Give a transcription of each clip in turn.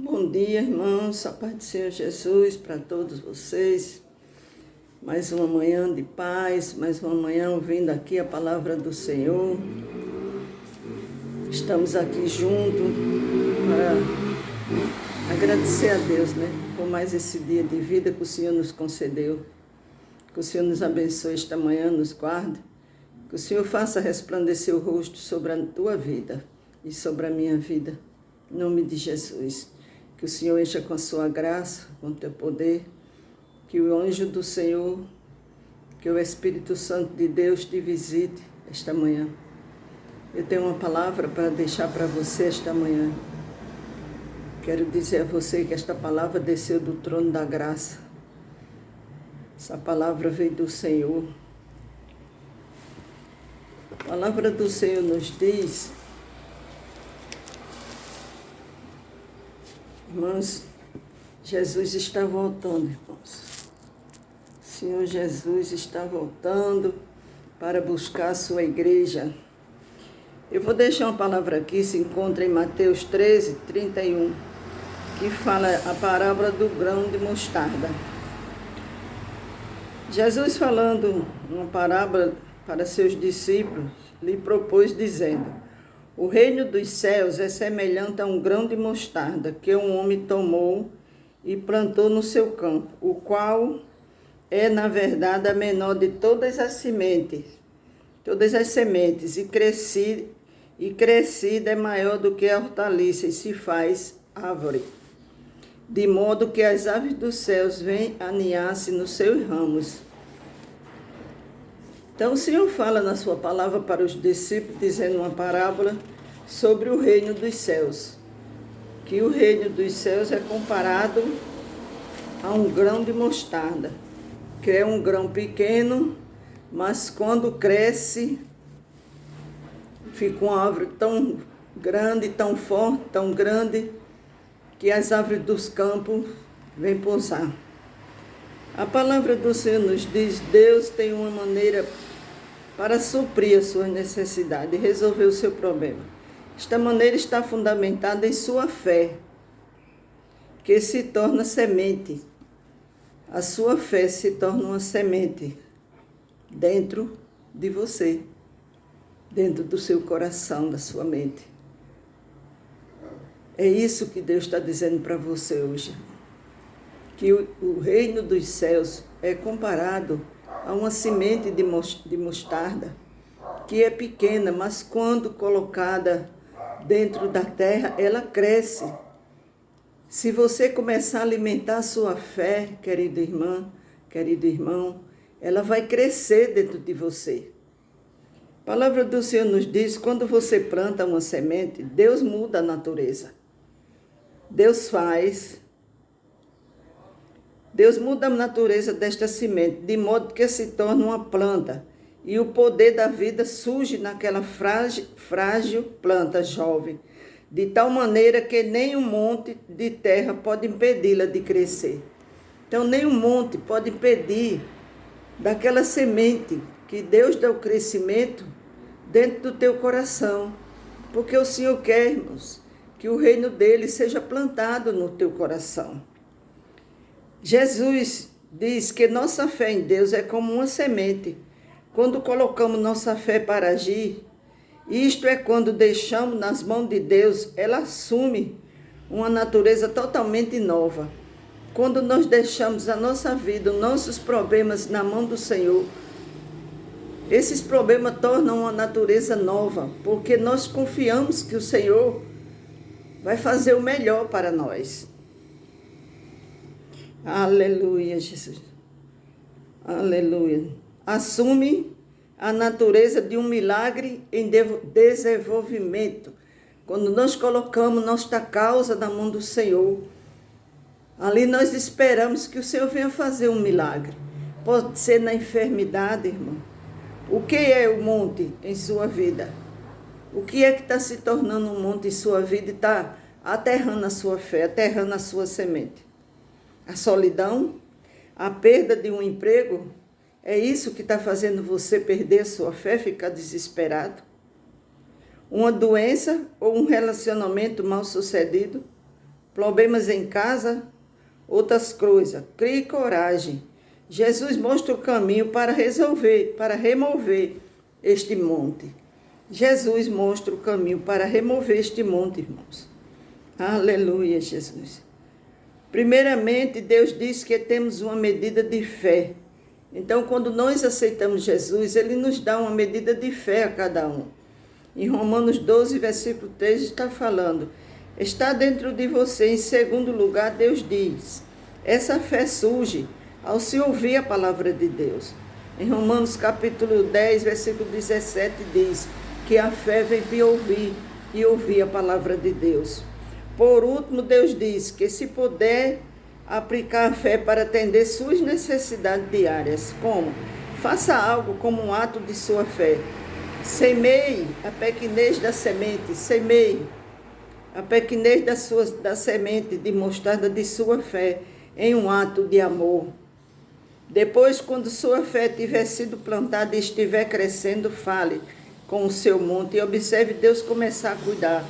Bom dia, irmãos, a paz do Senhor Jesus para todos vocês. Mais uma manhã de paz, mais uma manhã ouvindo aqui a palavra do Senhor. Estamos aqui juntos para agradecer a Deus, por mais esse dia de vida que o Senhor nos concedeu. Que o Senhor nos abençoe esta manhã, nos guarde. Que o Senhor faça resplandecer o rosto sobre a tua vida e sobre a minha vida. Em nome de Jesus. Que o Senhor encha com a sua graça, com o teu poder. Que o anjo do Senhor, que o Espírito Santo de Deus te visite esta manhã. Eu tenho uma palavra para deixar para você esta manhã. Quero dizer a você que esta palavra desceu do trono da graça. Essa palavra veio do Senhor. A palavra do Senhor nos diz, irmãos, Jesus está voltando, irmãos. O Senhor Jesus está voltando para buscar a sua igreja. Eu vou deixar uma palavra aqui, se encontra em Mateus 13, 31, que fala a parábola do grão de mostarda. Jesus, falando uma parábola para seus discípulos, lhe propôs dizendo: o reino dos céus é semelhante a um grão de mostarda que um homem tomou e plantou no seu campo, o qual é, na verdade, a menor de todas as sementes, e crescida é maior do que a hortaliça e se faz árvore, de modo que as aves dos céus vêm aninhar-se nos seus ramos. Então o Senhor fala na sua palavra para os discípulos, dizendo uma parábola sobre o reino dos céus. Que o reino dos céus é comparado a um grão de mostarda, que é um grão pequeno, mas quando cresce, fica uma árvore tão grande, tão forte, tão grande, que as árvores dos campos vêm pousar. A palavra do Senhor nos diz: Deus tem uma maneira para suprir as suas necessidades e resolver o seu problema. Esta maneira está fundamentada em sua fé, que se torna semente. A sua fé se torna uma semente dentro de você, dentro do seu coração, da sua mente. É isso que Deus está dizendo para você hoje. Que o reino dos céus é comparado a uma semente de mostarda, que é pequena, mas quando colocada dentro da terra, ela cresce. Se você começar a alimentar a sua fé, querida irmã, querido irmão, ela vai crescer dentro de você. A palavra do Senhor nos diz: quando você planta uma semente, Deus muda a natureza. Deus muda a natureza desta semente, de modo que se torna uma planta, e o poder da vida surge naquela frágil planta jovem, de tal maneira que nem um monte de terra pode impedi-la de crescer. Então, nem um monte pode impedir daquela semente que Deus dá o crescimento dentro do teu coração, porque o Senhor quer, irmãos, que o reino dele seja plantado no teu coração. Jesus diz que nossa fé em Deus é como uma semente. Quando colocamos nossa fé para agir, isto é, quando deixamos nas mãos de Deus, ela assume uma natureza totalmente nova. Quando nós deixamos a nossa vida, os nossos problemas na mão do Senhor, esses problemas tornam uma natureza nova, porque nós confiamos que o Senhor vai fazer o melhor para nós. Aleluia, Jesus. Aleluia. Assume a natureza de um milagre em desenvolvimento. Quando nós colocamos nossa causa na mão do Senhor, ali nós esperamos que o Senhor venha fazer um milagre. Pode ser na enfermidade, irmão. O que é o monte em sua vida? O que é que está se tornando um monte em sua vida e está aterrando a sua fé, aterrando a sua semente? A solidão, a perda de um emprego, é isso que está fazendo você perder a sua fé, ficar desesperado? Uma doença ou um relacionamento mal sucedido? problemas em casa, outras coisas. Crie coragem. Jesus mostra o caminho para remover este monte. Jesus mostra o caminho para remover este monte, irmãos. Aleluia, Jesus. Primeiramente, Deus diz que temos uma medida de fé. Então, quando nós aceitamos Jesus, Ele nos dá uma medida de fé a cada um. Em Romanos 12, versículo 3, está falando: está dentro de você. Em segundo lugar, Deus diz: essa fé surge ao se ouvir a palavra de Deus. Em Romanos capítulo 10, versículo 17, diz que a fé vem de ouvir e ouvir a palavra de Deus. Por último, Deus diz que se puder aplicar a fé para atender suas necessidades diárias. Como? Faça algo como um ato de sua fé. Semeie a pequenez da semente, semeie a pequenez da semente de mostarda de sua fé em um ato de amor. Depois, quando sua fé tiver sido plantada e estiver crescendo, fale com o seu monte e observe Deus começar a cuidar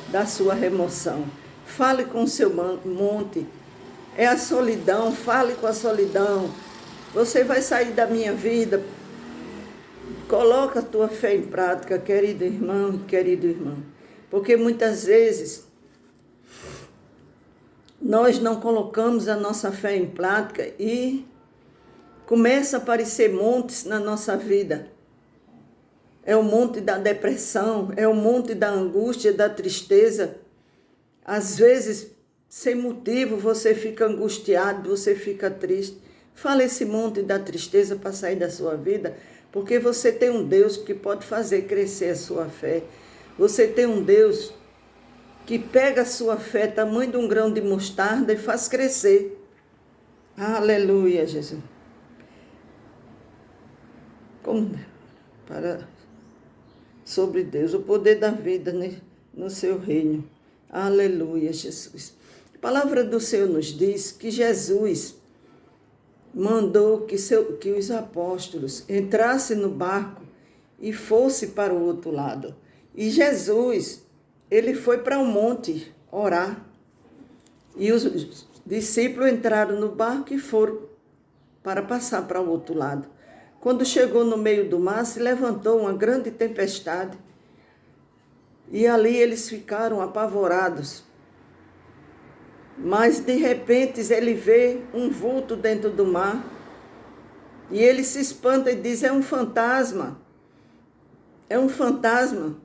da sua remoção. Fale com o seu monte. É a solidão, fale com a solidão. Você vai sair da minha vida. Coloca a tua fé em prática, querido irmão e querido irmão. Porque muitas vezes nós não colocamos a nossa fé em prática e começa a aparecer montes na nossa vida. É o monte da depressão, é o monte da angústia, da tristeza. Às vezes, sem motivo, você fica angustiado, você fica triste. Fala esse monte da tristeza para sair da sua vida, porque você tem um Deus que pode fazer crescer a sua fé. Você tem um Deus que pega a sua fé, tamanho de um grão de mostarda, e faz crescer. Aleluia, Jesus. Sobre Deus, o poder da vida, né, no seu reino. Aleluia, Jesus. A palavra do Senhor nos diz que Jesus mandou que os apóstolos entrassem no barco e fossem para o outro lado. E Jesus, ele foi para um monte orar. E os discípulos entraram no barco e foram para passar para o outro lado. Quando chegou no meio do mar, se levantou uma grande tempestade. E ali eles ficaram apavorados. Mas de repente ele vê um vulto dentro do mar. E ele se espanta e diz: é um fantasma. É um fantasma.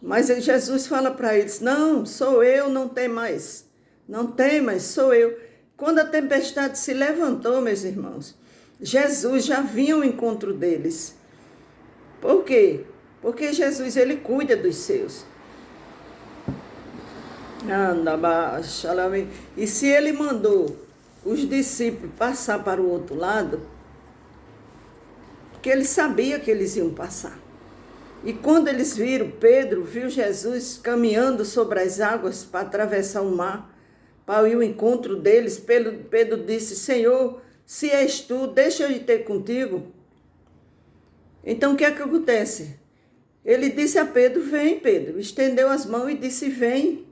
Mas Jesus fala para eles: não, sou eu, não tem mais. Não tem mais, sou eu. Quando a tempestade se levantou, meus irmãos, Jesus já vinha ao encontro deles. Por quê? Porque Jesus, ele cuida dos seus. E se ele mandou os discípulos passar para o outro lado, porque ele sabia que eles iam passar. E quando eles viram, Pedro viu Jesus caminhando sobre as águas para atravessar o mar, para ir ao encontro deles. Pedro disse: Senhor, se és tu, deixa eu ir ter contigo. Então o que é que acontece? Ele disse a Pedro: vem, Pedro. Estendeu as mãos e disse: vem.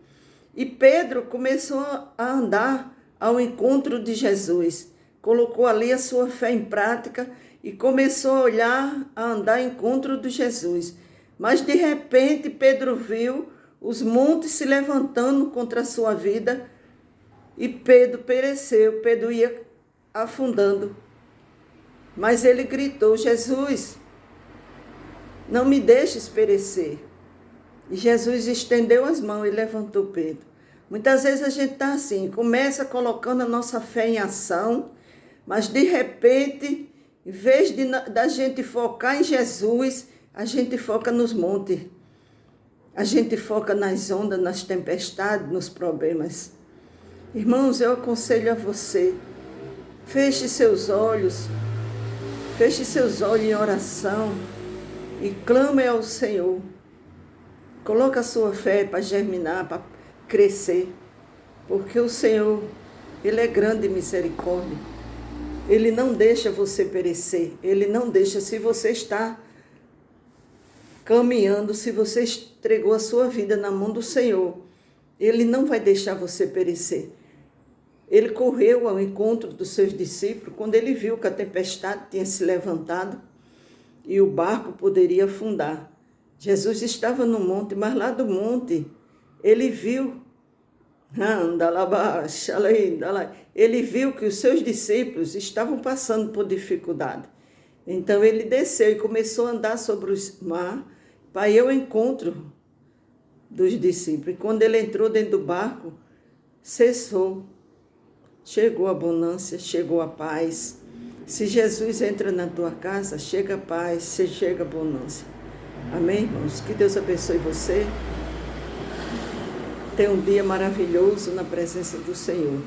E Pedro começou a andar ao encontro de Jesus. Colocou ali a sua fé em prática e começou a olhar, a andar ao encontro de Jesus. Mas de repente Pedro viu os montes se levantando contra a sua vida e Pedro pereceu. Pedro ia afundando. Mas ele gritou: Jesus, não me deixes perecer. E Jesus estendeu as mãos e levantou Pedro. Muitas vezes a gente está assim, começa colocando a nossa fé em ação, mas de repente, em vez da gente focar em Jesus, a gente foca nos montes. A gente foca nas ondas, nas tempestades, nos problemas. Irmãos, eu aconselho a você, feche seus olhos em oração e clame ao Senhor. Coloque a sua fé para germinar, para crescer, porque o Senhor, Ele é grande em misericórdia. Ele não deixa você perecer, Ele não deixa. Se você está caminhando, se você entregou a sua vida na mão do Senhor, Ele não vai deixar você perecer. Ele correu ao encontro dos seus discípulos quando ele viu que a tempestade tinha se levantado e o barco poderia afundar. Jesus estava no monte, mas lá do monte ele viu, ele viu que os seus discípulos estavam passando por dificuldade. Então ele desceu e começou a andar sobre o mar para ir ao encontro dos discípulos. E quando ele entrou dentro do barco, cessou. Chegou a bonança, chegou a paz. Se Jesus entra na tua casa, chega a paz, chega a bonança. Amém, irmãos? Que Deus abençoe você. Tenha um dia maravilhoso na presença do Senhor.